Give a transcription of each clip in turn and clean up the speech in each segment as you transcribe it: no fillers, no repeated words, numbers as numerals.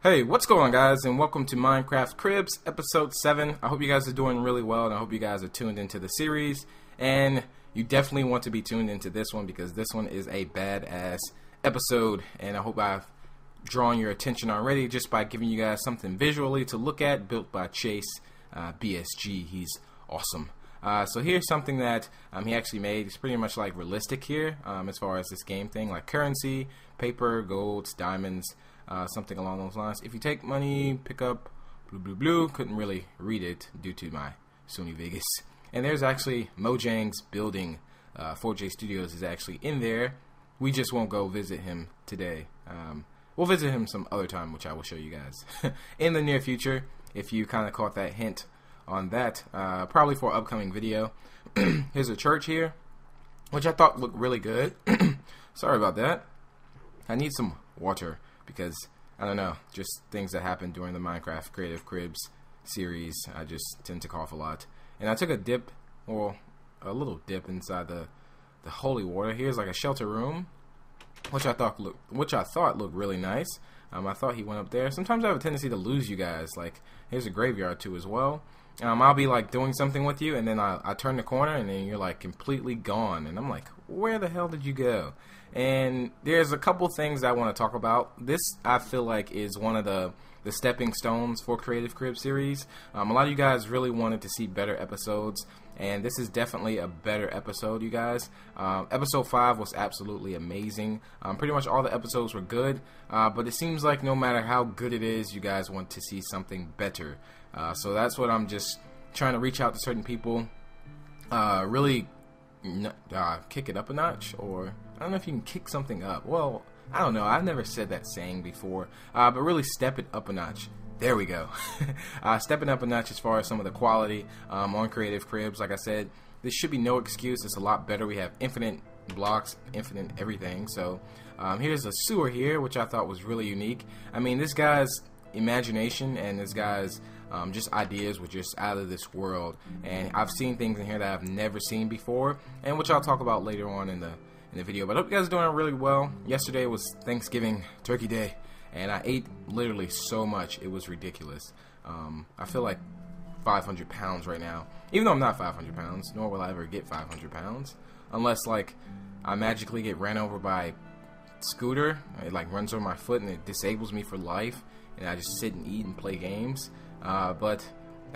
Hey, what's going on, guys, and welcome to Minecraft Cribs, episode 7. I hope you guys are doing really well, and I hope you guys are tuned into the series, and you definitely want to be tuned into this one, because this one is a badass episode, and I hope I've drawn your attention already just by giving you guys something visually to look at, built by Chase, BSG. He's awesome. So here's something that he actually made. It's pretty much like realistic here, as far as this game thing, like currency, paper, golds, diamonds, something along those lines. If you take money, pick up blue. Couldn't really read it due to my Sony Vegas. And there's actually Mojang's building. 4J Studios is actually in there. We just won't go visit him today. We'll visit him some other time, which I will show you guys in the near future. If you kind of caught that hint on that, probably for an upcoming video. Here's a church here, which I thought looked really good. Sorry about that. I need some water because, I don't know, just things that happen during the Minecraft Creative Cribs series. I just tend to cough a lot. And I took a dip, or a little dip inside the holy water. Here's like a shelter room, which I thought looked really nice. I thought he went up there. Sometimes I have a tendency to lose you guys. Like, here's a graveyard too as well. I'll be like doing something with you, and then I turn the corner, and then you're like completely gone, and I'm like, where the hell did you go? And there's a couple things I want to talk about. This, I feel like, is one of the stepping stones for Creative Crib series. A lot of you guys really wanted to see better episodes, and this is definitely a better episode, you guys. Episode 5 was absolutely amazing. Pretty much all the episodes were good, but it seems like no matter how good it is, you guys want to see something better. So that's what I'm just trying to reach out to certain people, really kick it up a notch, or I don't know if you can kick something up. Well, I don't know. I've never said that saying before, but really step it up a notch. There we go. Stepping up a notch as far as some of the quality on Creative Cribs. Like I said, this should be no excuse. It's a lot better. We have infinite blocks, infinite everything. So here's a sewer here, which I thought was really unique. I mean, this guy's imagination and this guy's just ideas were just out of this world. And I've seen things in here that I've never seen before, and which I'll talk about later on in the video. But I hope you guys are doing really well. Yesterday was Thanksgiving Turkey Day, and I ate literally so much, it was ridiculous. I feel like 500 pounds right now, even though I'm not 500 pounds, nor will I ever get 500 pounds, unless like I magically get ran over by a scooter. It like runs over my foot and it disables me for life, and I just sit and eat and play games. But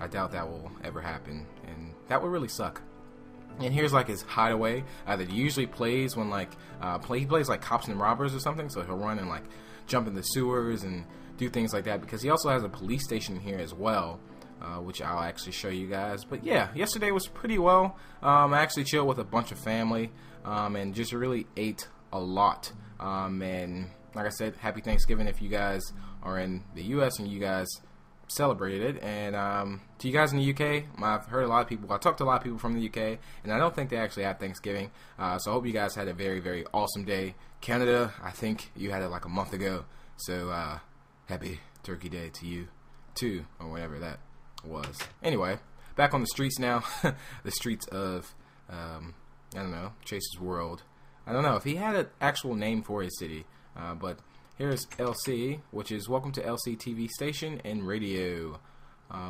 I doubt that will ever happen, and that would really suck. And here's like his hideaway that he usually plays when like he plays like cops and robbers or something. So he'll run and like jump in the sewers and do things like that, because he also has a police station here as well, which I'll actually show you guys. But yeah, yesterday was pretty well. I actually chilled with a bunch of family and just really ate a lot. And like I said, happy Thanksgiving if you guys are in the US and you guys celebrated it. And to you guys in the UK, I've heard a lot of people, I talked to a lot of people from the UK, and I don't think they actually have Thanksgiving. So I hope you guys had a very, very awesome day. Canada, I think you had it like a month ago. So happy Turkey Day to you too, or whatever that was. Anyway, back on the streets now. The streets of I don't know, Chase's World. I don't know if he had an actual name for his city, but here's LC, which is Welcome to LC TV Station and Radio,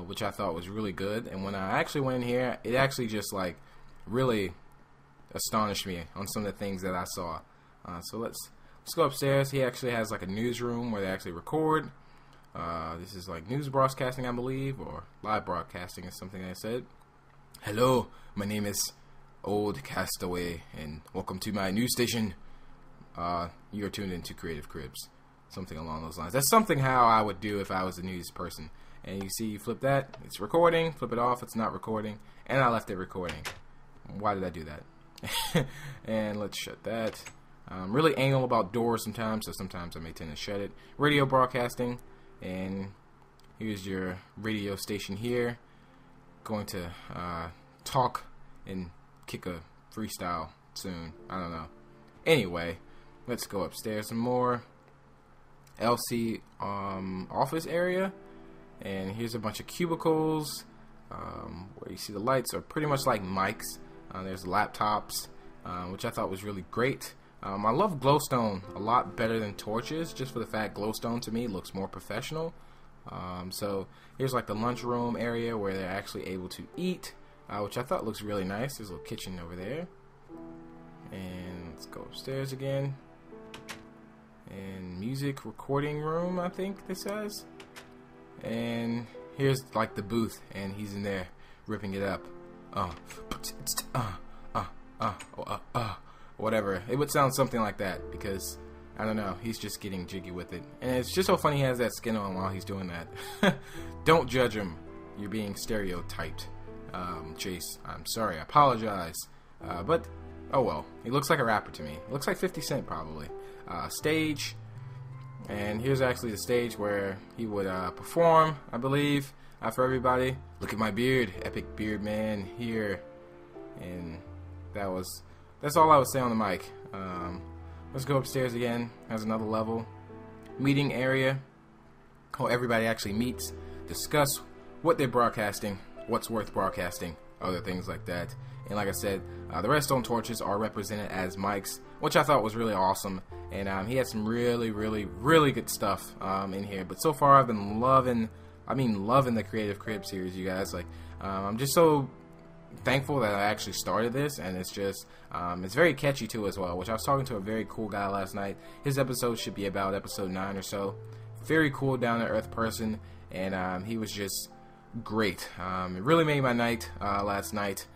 which I thought was really good. And when I actually went in here, it actually just like really astonished me on some of the things that I saw. So let's go upstairs. He actually has like a newsroom where they actually record. This is like news broadcasting, I believe, or live broadcasting is something I said. Hello, my name is Old Castaway, and welcome to my news station. You're tuned into Creative Cribs. Something along those lines. That's something how I would do if I was a news person. And you see, you flip that, it's recording, flip it off, it's not recording, and I left it recording. Why did I do that? And let's shut that. Really anal about doors sometimes, so sometimes I may tend to shut it. Radio broadcasting, and here's your radio station here. Going to talk and kick a freestyle soon. I don't know. Anyway, let's go upstairs some more. LC office area, and here's a bunch of cubicles where you see the lights are pretty much like mics. There's laptops, which I thought was really great. I love glowstone a lot better than torches, just for the fact glowstone to me looks more professional. So here's like the lunchroom area where they're actually able to eat, which I thought looks really nice. There's a little kitchen over there. And let's go upstairs again. And music recording room, I think this says. And here's like the booth, and he's in there ripping it up. Whatever. It would sound something like that because I don't know. He's just getting jiggy with it, and it's just so funny he has that skin on while he's doing that. Don't judge him. You're being stereotyped, Chase. I'm sorry. I apologize. But oh well. He looks like a rapper to me. Looks like 50 Cent probably. Stage. And here's actually the stage where he would perform, I believe, for everybody. Look at my beard, epic beard man here. And that's all I would say on the mic. Let's go upstairs again. Has another level. Meeting area. Oh, everybody actually meets, discuss what they're broadcasting, what's worth broadcasting, other things like that. And like I said, the redstone torches are represented as mics, which I thought was really awesome. And he had some really, really, really good stuff in here. But so far, I've been loving the Creative Crib series, you guys. Like, I'm just so thankful that I actually started this, and it's just, it's very catchy too as well. Which I was talking to a very cool guy last night. His episode should be about episode 9 or so. Very cool, down to earth person, and he was just great. It really made my night last night.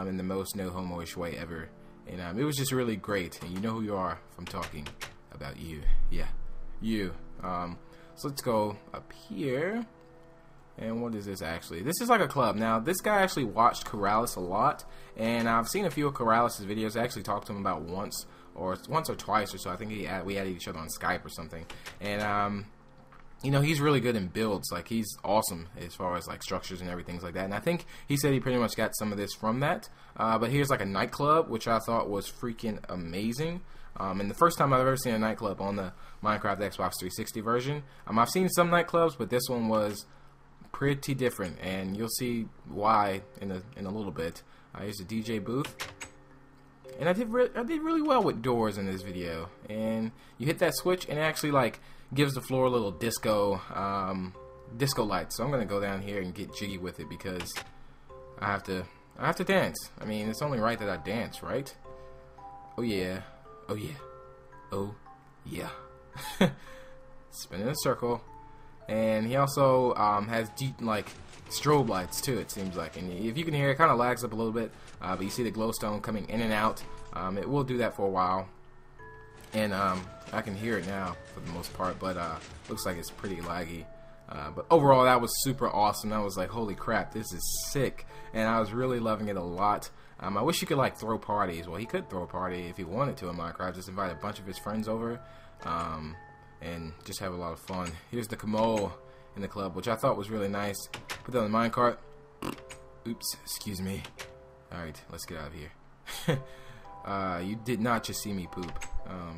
In the most no homo-ish way ever. And it was just really great. And you know who you are if I'm talking about you. Yeah, you. So let's go up here. And what is this actually? This is like a club. Now, this guy actually watched Corrales a lot. And I've seen a few of Corrales' videos. I actually talked to him about once or twice or so. I think we added each other on Skype or something. And you know, he's really good in builds. Like, he's awesome as far as like structures and everything like that. And I think he said he pretty much got some of this from that. But here's like a nightclub, which I thought was freaking amazing. And the first time I've ever seen a nightclub on the Minecraft Xbox 360 version. I've seen some nightclubs, but this one was pretty different, and you'll see why in a little bit. Here's a DJ booth. And I did really well with doors in this video. And you hit that switch, and it actually like gives the floor a little disco lights. So I'm gonna go down here and get jiggy with it because I have to dance. I mean, it's only right that I dance, right? Oh yeah, oh yeah, oh yeah. Spin in a circle, and he also has deep like strobe lights too. It seems like, and if you can hear, it kind of lags up a little bit, but you see the glowstone coming in and out. It will do that for a while. And I can hear it now for the most part, but looks like it's pretty laggy. But overall, that was super awesome. I was like, holy crap, this is sick. And I was really loving it a lot. I wish you could like throw parties. Well, he could throw a party if he wanted to in Minecraft. Just invite a bunch of his friends over and just have a lot of fun. Here's the Kamo in the club, which I thought was really nice. Put that on the minecart. Oops, excuse me. Alright, let's get out of here. You did not just see me poop.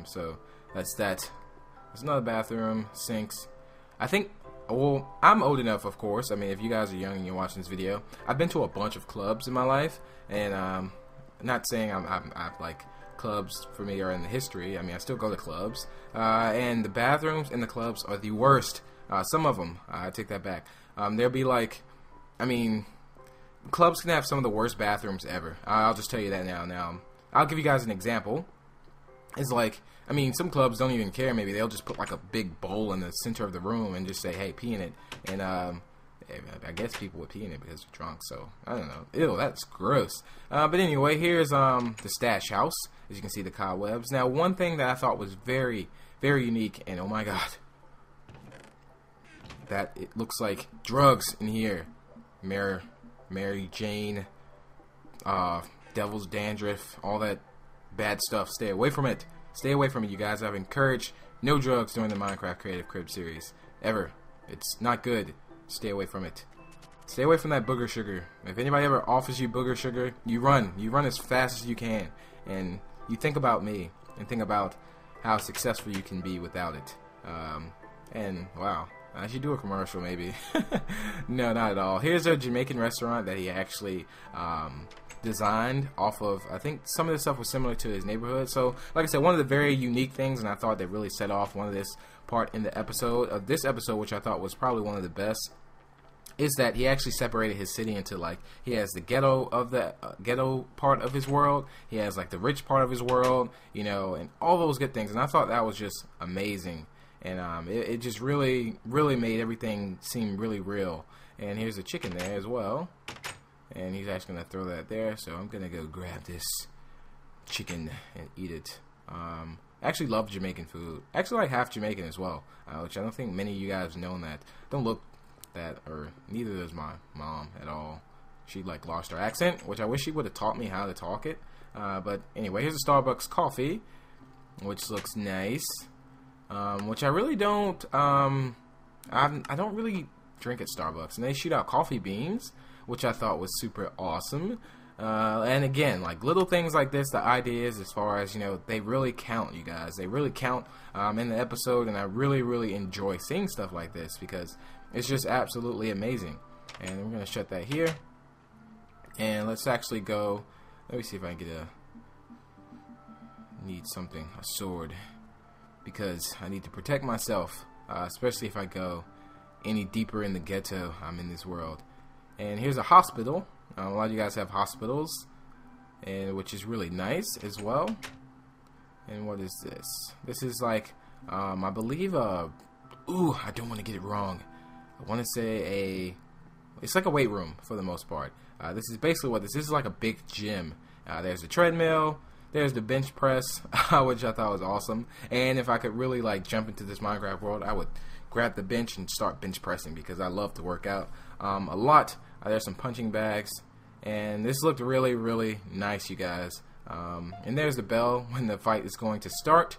So that's that. There's another bathroom, sinks. I think, well, I'm old enough, of course. I mean, if you guys are young and you're watching this video, I've been to a bunch of clubs in my life, and not saying I've like clubs for me are in the history. I mean, I still go to clubs, and the bathrooms in the clubs are the worst. Some of them, I take that back. There'll be like, I mean, clubs can have some of the worst bathrooms ever. I'll just tell you that now. Now, I'll give you guys an example. It's like, I mean, some clubs don't even care. Maybe they'll just put like a big bowl in the center of the room and just say, hey, pee in it. And I guess people would pee in it because they're drunk. So, I don't know. Ew, that's gross. But anyway, here's the stash house. As you can see, the cobwebs. Now, one thing that I thought was very, very unique, and oh my god, that it looks like drugs in here. Mary Jane, devil's dandruff, all that bad stuff. Stay away from it. Stay away from it, you guys. I've encouraged no drugs during the Minecraft Creative Crib series. Ever. It's not good. Stay away from it. Stay away from that booger sugar. If anybody ever offers you booger sugar, you run. You run as fast as you can. And you think about me. And think about how successful you can be without it. And, wow. I should do a commercial, maybe. No, not at all. Here's a Jamaican restaurant that he actually designed off of, I think some of this stuff was similar to his neighborhood. So like I said, one of the very unique things, and I thought that really set off one of this part in the episode of this episode, which I thought was probably one of the best, is that he actually separated his city into, like, he has the ghetto of the ghetto part of his world, he has like the rich part of his world, you know, and all those good things. And I thought that was just amazing, and it just really made everything seem really real. And here's a chicken there as well, and he's actually gonna throw that there, so I'm gonna go grab this chicken and eat it. I actually love Jamaican food. Actually, like half Jamaican as well, which I don't think many of you guys have known that. Don't look that, or neither does my mom at all. She like lost her accent, which I wish she would have taught me how to talk it. But anyway, here's a Starbucks coffee, which looks nice. Which I really don't. I don't really drink at Starbucks, and they shoot out coffee beans, which I thought was super awesome. And again, like little things like this, the ideas as far as, you know, they really count, you guys. They really count in the episode, and I really enjoy seeing stuff like this because it's just absolutely amazing. And we're gonna shut that here, and let's actually go. Let me see if I can get need something, a sword, because I need to protect myself, especially if I go any deeper in the ghetto I'm in this world. And here's a hospital. A lot of you guys have hospitals, and which is really nice as well. And what is this? This is like, I believe, ooh, I don't want to get it wrong. I want to say it's like a weight room for the most part. This is basically what this is. Like a big gym. There's a treadmill. There's the bench press, which I thought was awesome. And if I could really like jump into this Minecraft world, I would grab the bench and start bench pressing because I love to work out a lot. There's some punching bags, and this looked really nice, you guys. And there's the bell when the fight is going to start.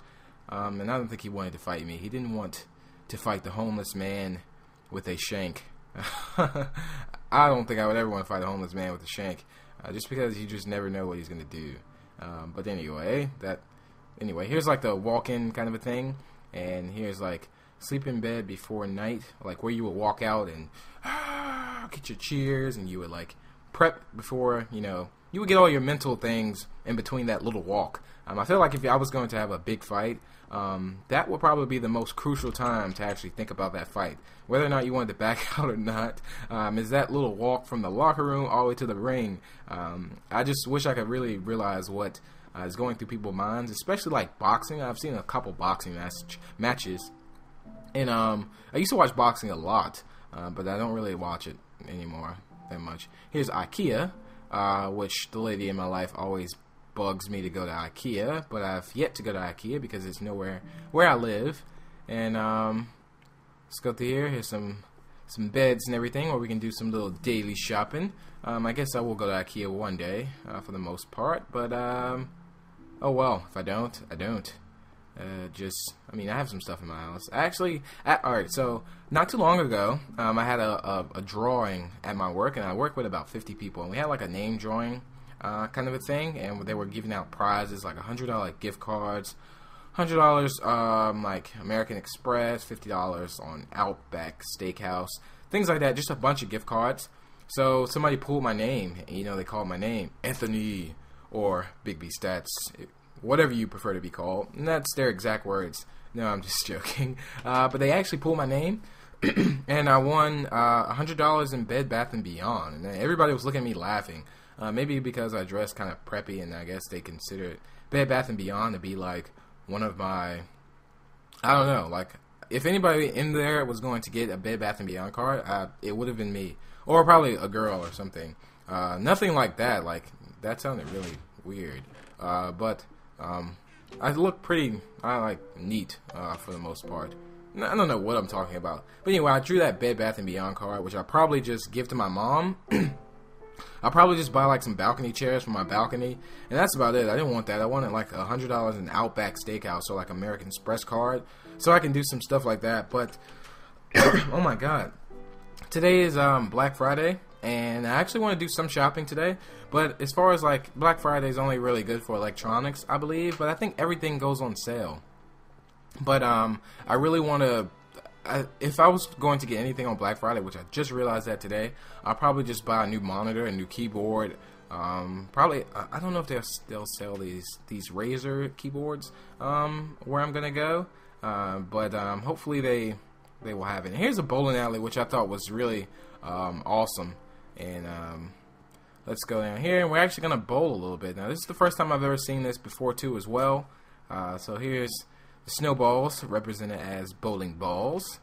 And I don't think he wanted to fight me. He didn't want to fight the homeless man with a shank. I don't think I would ever want to fight a homeless man with a shank, just because you just never know what he's gonna do. But anyway, here's like the walk-in kind of a thing, and here's like sleep in bed before night, like where you would walk out and get your cheers, and you would like prep before, you know, you would get all your mental things in between that little walk. I feel like if I was going to have a big fight, that would probably be the most crucial time to actually think about that fight. Whether or not you wanted to back out or not, is that little walk from the locker room all the way to the ring. I just wish I could really realize what is going through people's minds, especially like boxing. I've seen a couple boxing matches, and I used to watch boxing a lot, but I don't really watch it anymore that much. Here's IKEA, which the lady in my life always bugs me to go to IKEA, but I've yet to go to IKEA because it's nowhere where I live. And let's go through here. Here's some beds and everything where we can do some little daily shopping. I guess I will go to IKEA one day for the most part, but oh well, if I don't, I don't. I mean, I have some stuff in my house. Actually, alright, so not too long ago, I had a drawing at my work, and I work with about 50 people, and we had like a name drawing kind of a thing, and they were giving out prizes like $100 gift cards, $100 like American Express, $50 on Outback Steakhouse, things like that, just a bunch of gift cards. So somebody pulled my name, and, you know, they called my name Anthony or B Statz, whatever you prefer to be called, and that's their exact words. No, I'm just joking. But they actually pulled my name, and I won $100 in Bed Bath & Beyond, and everybody was looking at me laughing. Maybe because I dress kind of preppy, and I guess they consider it Bed Bath & Beyond to be like one of my, I don't know, like if anybody in there was going to get a Bed Bath & Beyond card, it would have been me, or probably a girl or something. Nothing like that. Like that sounded really weird. But I look pretty, neat for the most part. I don't know what I'm talking about. But anyway, I drew that Bed Bath & Beyond card, which I'll probably just give to my mom. I'll probably just buy like some balcony chairs for my balcony, and that's about it. I didn't want that. I wanted like $100 in Outback Steakhouse, or like American Express card, so I can do some stuff like that. But oh my god, today is Black Friday, and I actually want to do some shopping today. But as far as like Black Friday is only really good for electronics, I believe. But I think everything goes on sale. But I really want to. If I was going to get anything on Black Friday, which I just realized that today, I'll probably just buy a new monitor, a new keyboard, Probably, I don't know if they'll sell these Razer keyboards where I'm gonna go, but hopefully they will have it. And here's a bowling alley, which I thought was really awesome. And let's go down here, and we're actually gonna bowl a little bit. Now, this is the first time I've ever seen this before too, as well. So here's the snowballs represented as bowling balls,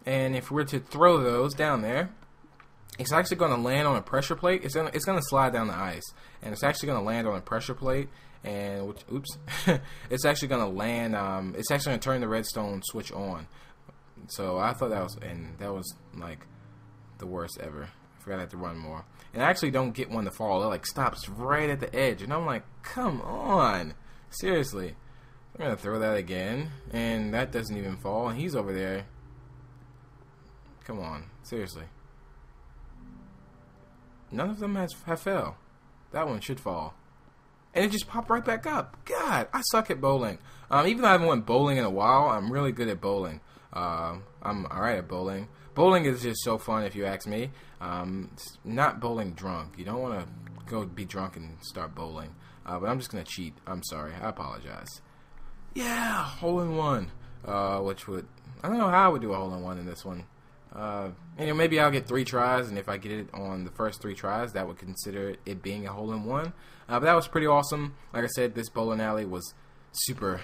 and if we're to throw those down there, it's actually going to land on a pressure plate. It's going to slide down the ice, and it's actually going to land on a pressure plate. And oops, it's actually going to land. It's actually going to turn the redstone switch on. So I thought that was like the worst ever. I forgot I had to run more. And I actually don't get one to fall. It like stops right at the edge, and I'm like, come on, seriously. I'm going to throw that again, and that doesn't even fall. And he's over there. Come on, seriously. None of them have fell. That one should fall. And it just popped right back up. God, I suck at bowling. Even though I haven't went bowling in a while, I'm really good at bowling. I'm alright at bowling. Bowling is just so fun, if you ask me. Not bowling drunk. You don't want to go be drunk and start bowling. But I'm just going to cheat. I'm sorry. I apologize. Yeah, hole-in-one. Which would... I don't know how I would do a hole-in-one in this one. Anyway, maybe I'll get 3 tries, and if I get it on the first 3 tries, that would consider it being a hole-in-one. But that was pretty awesome. Like I said, this bowling alley was super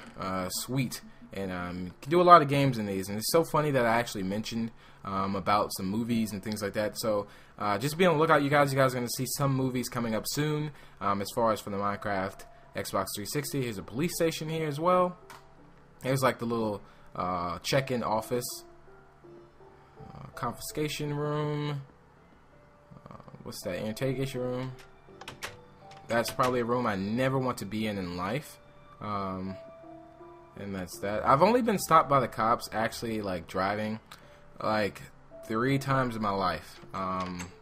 sweet, and you can do a lot of games in these. And it's so funny that I actually mentioned about some movies and things like that. So just be on the lookout, you guys. You guys are going to see some movies coming up soon. As far as for the Minecraft Xbox 360, here's a police station here as well. Here's like the little check-in office. Confiscation room. What's that? Interrogation room. That's probably a room I never want to be in life. And that's that. I've only been stopped by the cops actually, like, driving like 3 times in my life.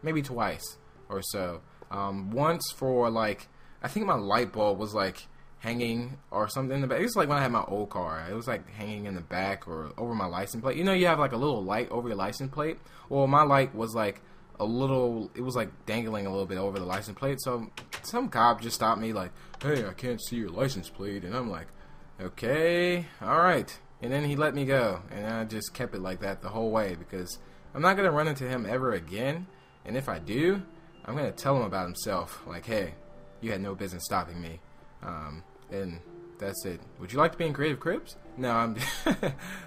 Maybe twice or so. Once for like, I think my light bulb was like hanging or something in the back. It was like when I had my old car. It was like hanging in the back or over my license plate. You know, you have like a little light over your license plate. Well, my light was like a little, it was like dangling a little bit over the license plate. So some cop just stopped me like, hey, I can't see your license plate. And I'm like, okay, alright. And then he let me go. And I just kept it like that the whole way because I'm not going to run into him ever again. And if I do, I'm going to tell him about himself. Like, hey, you had no business stopping me. And that's it. Would you like to be in Creative Cribs? No,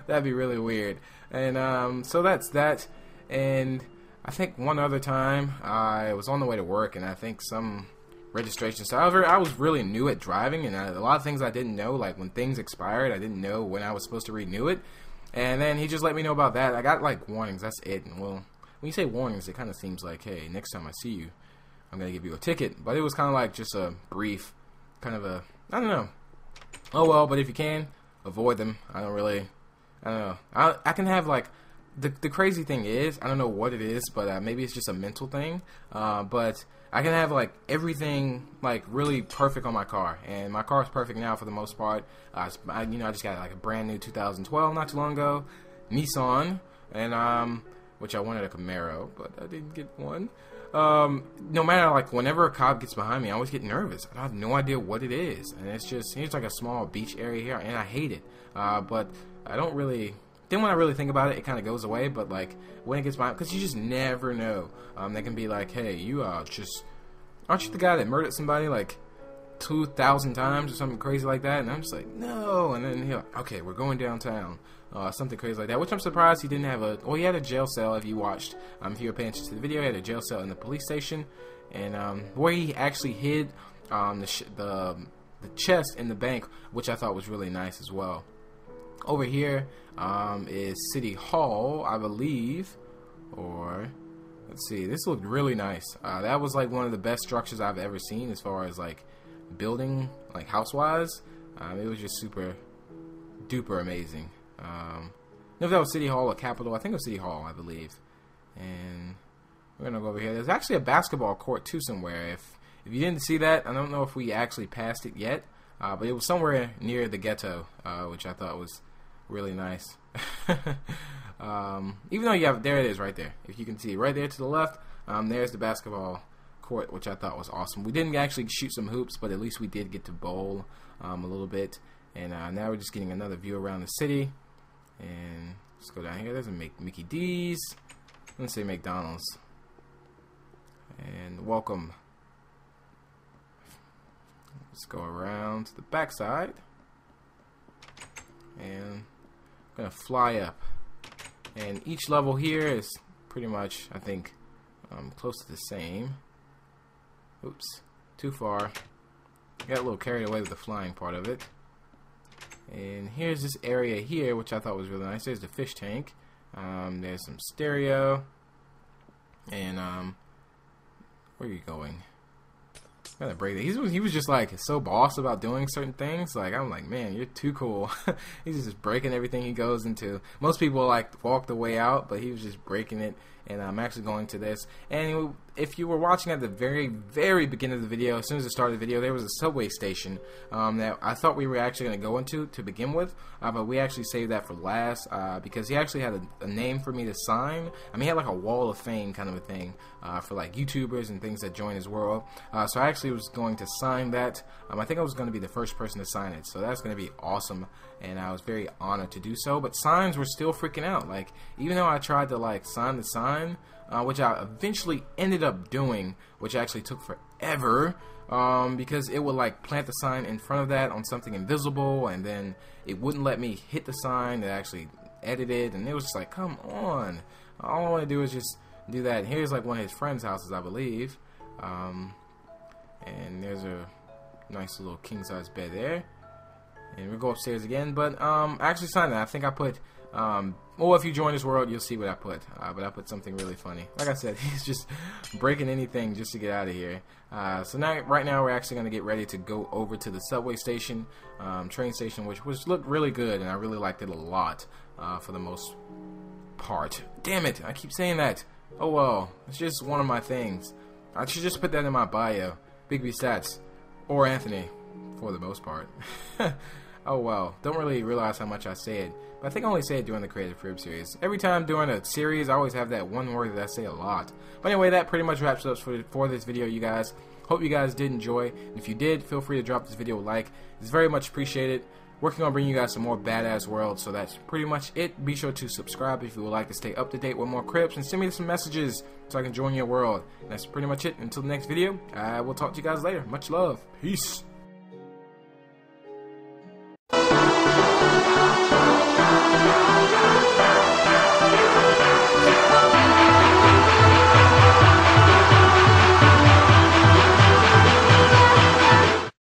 that'd be really weird. And so that's that. And I think one other time I was on the way to work, and I think some registration. So I was really new at driving, and a lot of things I didn't know. Like when things expired, I didn't know when I was supposed to renew it. And then he just let me know about that. I got like warnings. That's it. And well, when you say warnings, it kind of seems like, hey, next time I see you, I'm gonna give you a ticket. But it was kind of like just a brief, kind of a, I don't know. Oh well, but if you can, avoid them. I don't know. I can have like, the crazy thing is, I don't know what it is, but maybe it's just a mental thing. But I can have like everything like really perfect on my car, and my car is perfect now for the most part. I just got like a brand new 2012 not too long ago, Nissan, and which I wanted a Camaro, but I didn't get one. No matter, like, whenever a cop gets behind me, I always get nervous. I have no idea what it is, and it's just, here's like a small beach area here, and I hate it. But I don't really, then when I really think about it, it kind of goes away. But like when it gets behind, because you just never know. They can be like, hey, you aren't you the guy that murdered somebody like 2,000 times or something crazy like that? And I'm just like, no. And then he's like, okay, we're going downtown. Something crazy like that, which I'm surprised he didn't have he had a jail cell. If you watched, if you were paying attention to the video, he had a jail cell in the police station, and where he actually hid the chest in the bank, which I thought was really nice as well. Over here is City Hall, I believe, or let's see, this looked really nice. That was like one of the best structures I've ever seen as far as like building, like house-wise. It was just super duper amazing. I don't know if that was City Hall or Capitol. I think it was City Hall, I believe. And we're gonna go over here. There's actually a basketball court too somewhere. If you didn't see that, I don't know if we actually passed it yet, but it was somewhere near the ghetto, which I thought was really nice. Even though there it is right there. If you can see right there to the left, there's the basketball court, which I thought was awesome. We didn't actually shoot some hoops, but at least we did get to bowl a little bit. And now we're just getting another view around the city. And let's go down here. There's a Mickey D's. Let's say McDonald's. And welcome. Let's go around to the backside. And I'm gonna fly up. And each level here is pretty much, I think, close to the same. Oops, too far. Got a little carried away with the flying part of it. And here's this area here, which I thought was really nice. There's the fish tank. There's some stereo. And where are you going? Gotta break it. He was just like so boss about doing certain things. Like, I'm like, man, you're too cool. He's just breaking everything he goes into. Most people like walk the way out, but he was just breaking it. And I'm actually going to this. And if you were watching at the very, very beginning of the video, as soon as it started the video, there was a subway station that I thought we were actually going to go into to begin with. But we actually saved that for last because he actually had a name for me to sign. I mean, he had like a wall of fame kind of a thing for like YouTubers and things that join his world. So I actually was going to sign that. I think I was going to be the first person to sign it. So that's going to be awesome. And I was very honored to do so. But signs were still freaking out. Like, even though I tried to like sign the sign, which I eventually ended up doing, which actually took forever, because it would like plant the sign in front of that on something invisible, and then it wouldn't let me hit the sign that actually edited, and it was just like, come on. All I want to do is just do that. Here's like one of his friends' houses, I believe, and there's a nice little king-size bed there. And we'll go upstairs again, but I actually signed that. I think I put, well, if you join this world, you'll see what I put. But I put something really funny. Like I said, he's just breaking anything just to get out of here. So now, right now, we're actually going to get ready to go over to the subway station, train station, which looked really good, and I really liked it a lot for the most part. Damn it, I keep saying that. Oh well, it's just one of my things. I should just put that in my bio. B Statz or Anthony, for the most part. Oh well, don't really realize how much I say it, but I think I only say it during the Creative Crib series. Every time during a series, I always have that one word that I say a lot. But anyway, that pretty much wraps up for this video, you guys. Hope you guys did enjoy, and if you did, feel free to drop this video a like. It's very much appreciated. Working on bringing you guys some more badass worlds, so that's pretty much it. Be sure to subscribe if you would like to stay up to date with more Cribs, and send me some messages so I can join your world. And that's pretty much it. Until the next video, I will talk to you guys later. Much love. Peace.